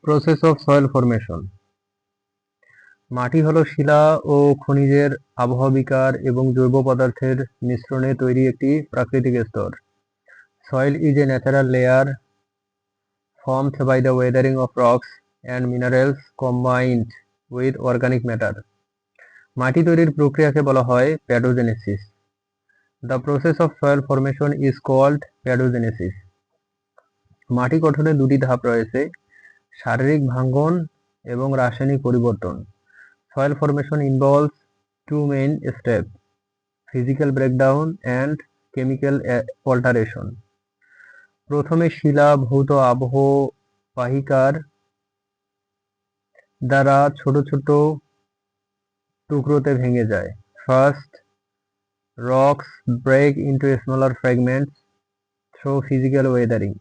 Process of soil formation. মাটি হলো শিলা ও খনিজের আবহবিকার এবং জৈব পদার্থের মিশ্রণে তৈরি একটি প্রাকৃতিক স্তর। Soil is a natural layer formed by the weathering of rocks and minerals combined with organic matter. মাটি তৈরির প্রক্রিয়াকে বলা হয় প্যাডোজেনেসিস। The process of soil formation is called প্যাডোজেনেসিস। মাটি গঠনে দুটি ধাপ রয়েছে, শারীরিক ভাঙ্গন এবং রাসায়নিক পরিবর্তন। Soil formation involves two main steps: physical breakdown and chemical alteration. প্রথমে শিলা ভৌত আবহবাহিকার দ্বারা ছোট ছোট টুকরোতে ভেঙে যায়। First, rocks break into smaller fragments through physical weathering.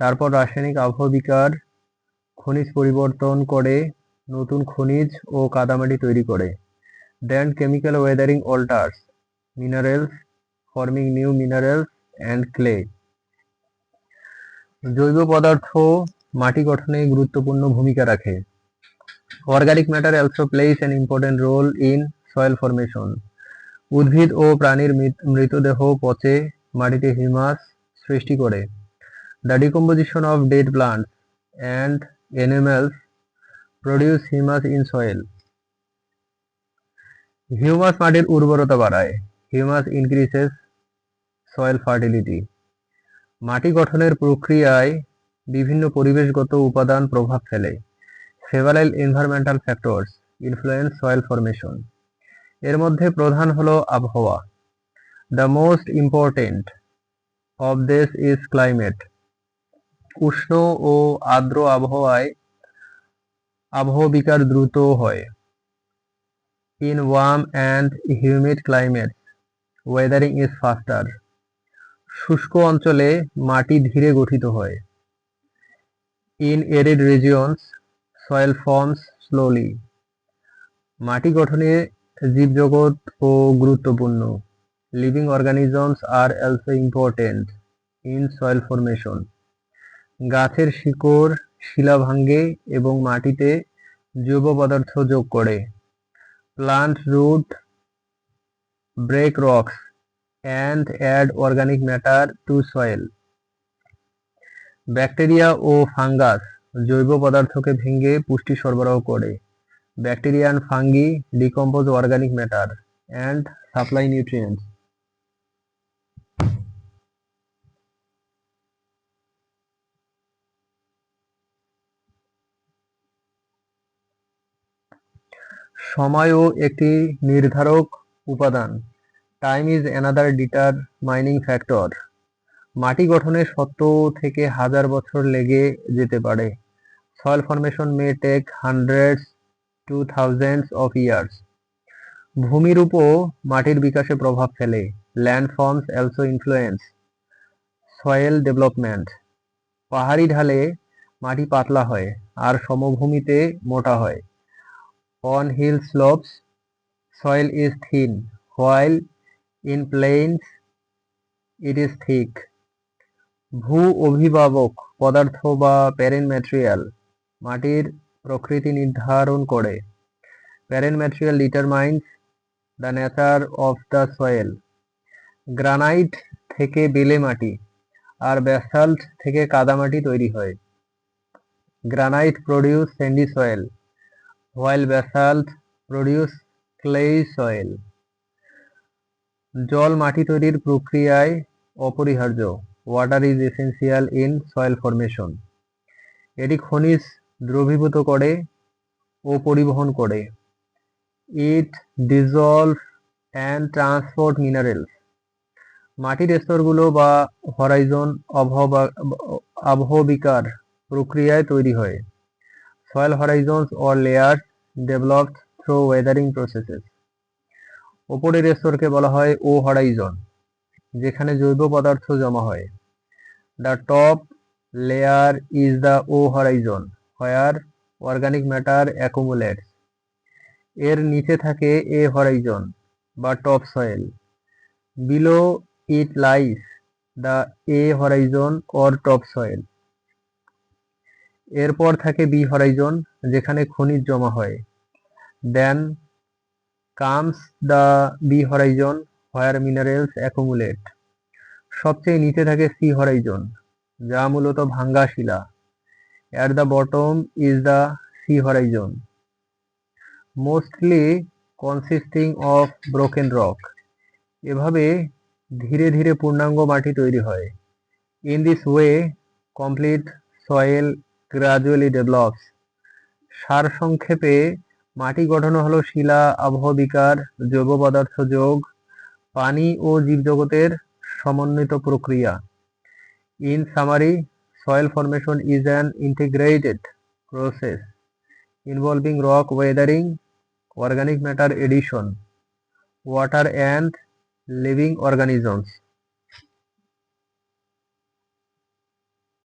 তারপর রাসায়নিক আবহবিকার খনিজ পরিবর্তন করে নতুন খনিজ ও কাদামাটি তৈরি করে। Then chemical weathering alters minerals, forming new minerals and clay. জৈব পদার্থ মাটি গঠনে গুরুত্বপূর্ণ ভূমিকা রাখে। Organic matter also plays an important role in soil formation. উদ্ভিদ ও প্রাণীর মৃতদেহ পচে মাটিতে হিউমাস সৃষ্টি করে। The decomposition of dead plants and animals produce humus in soil. Humus মাটির উর্বরতা বাড়ায়। Humus increases soil fertility. মাটি গঠনের প্রক্রিয়ায় বিভিন্ন পরিবেশগত উপাদান প্রভাব ফেলে। Several environmental factors influence soil formation. এর মধ্যে প্রধান হলো আবহাওয়া। The most important of this is climate. উষ্ণ ও আর্দ্র আবহাওয়ায় আবহবিকার দ্রুত হয়। In warm and humid climates, weathering is faster. শুষ্ক অঞ্চলে মাটি ধীরে গঠিত হয়। In arid regions, soil forms slowly. মাটি গঠনে জীবজগৎ ও গুরুত্বপূর্ণ। Living organisms are also important in soil formation. গাছের শিকড় শিলা ভাঙ্গে এবং মাটিতে জৈব পদার্থ যোগ করে। Plant root break rocks and add organic matter to soil. Bacteria ও ফাঙ্গাস জৈব পদার্থকে ভেঙে পুষ্টি সরবরাহ করে। Bacteria and fungi decompose organic matter and supply nutrients. সময়ও একটি নির্ধারক উপাদান। Time is another determining factor. মাটি গঠনে 70 থেকে 1000 বছর লেগে যেতে পারে। Soil formation may take hundreds to thousands of years. ভূমির উপর মাটির বিকাশে প্রভাব ফেলে। Landforms also influence soil development. পাহাড়ি ঢালে মাটি পাতলা হয় আর সমভূমিতে মোটা হয়। On hill slopes, soil is thin, while in plains it is thick. ভূ অভিভাবক পদার্থ বা প্যারেন্ট ম্যাটেরিয়াল মাটির প্রকৃতি নির্ধারণ করে। Parent material determines the nature of the soil. Granite থেকে বেলে মাটি আর ব্যাসাল্ট থেকে কাদামাটি তৈরি হয়। Granite produce sandy soil, while basalt produce clay soil. জল মাটি তৈরির প্রক্রিয়ায় অপরিহার্য। Water is essential in soil formation. এটি খনিজ দ্রবীভূত করে ও পরিবহন করে। It dissolves and transport minerals. মাটির স্তরগুলো বা হরাইজন আবহবিকার প্রক্রিয়ায় তৈরি হয়। Soil horizons or layers developed through weathering processes. উপরের স্তরকে বলা হয় ও হরাইজন, যেখানে জৈব পদার্থ জমা হয়। The top layer is the O horizon, where organic matter accumulates. এর নিচে থাকে A horizon বা top soil. Below it lies the A horizon or top soil. এরপর থাকে বি হরাইজন, যেখানে খনিজ জমা হয়। Then comes the B horizon, where minerals accumulate. সবচেয়ে নিচে থাকে সি হরাইজন, যা মূলত ভাঙ্গা শিলা। At the bottom is the C horizon, mostly consisting of broken rock. এভাবে ধীরে ধীরে পূর্ণাঙ্গ মাটি তৈরি হয়। In this way complete soil gradually develops. সারসংক্ষেপে মাটি গঠন হলো শিলা, আবহবিকার, জৈব পদার্থ যোগ, পানি ও জীবজগতের সমন্বিত প্রক্রিয়া। In summary, soil formation is an integrated process involving rock weathering, organic matter addition, water and living organisms.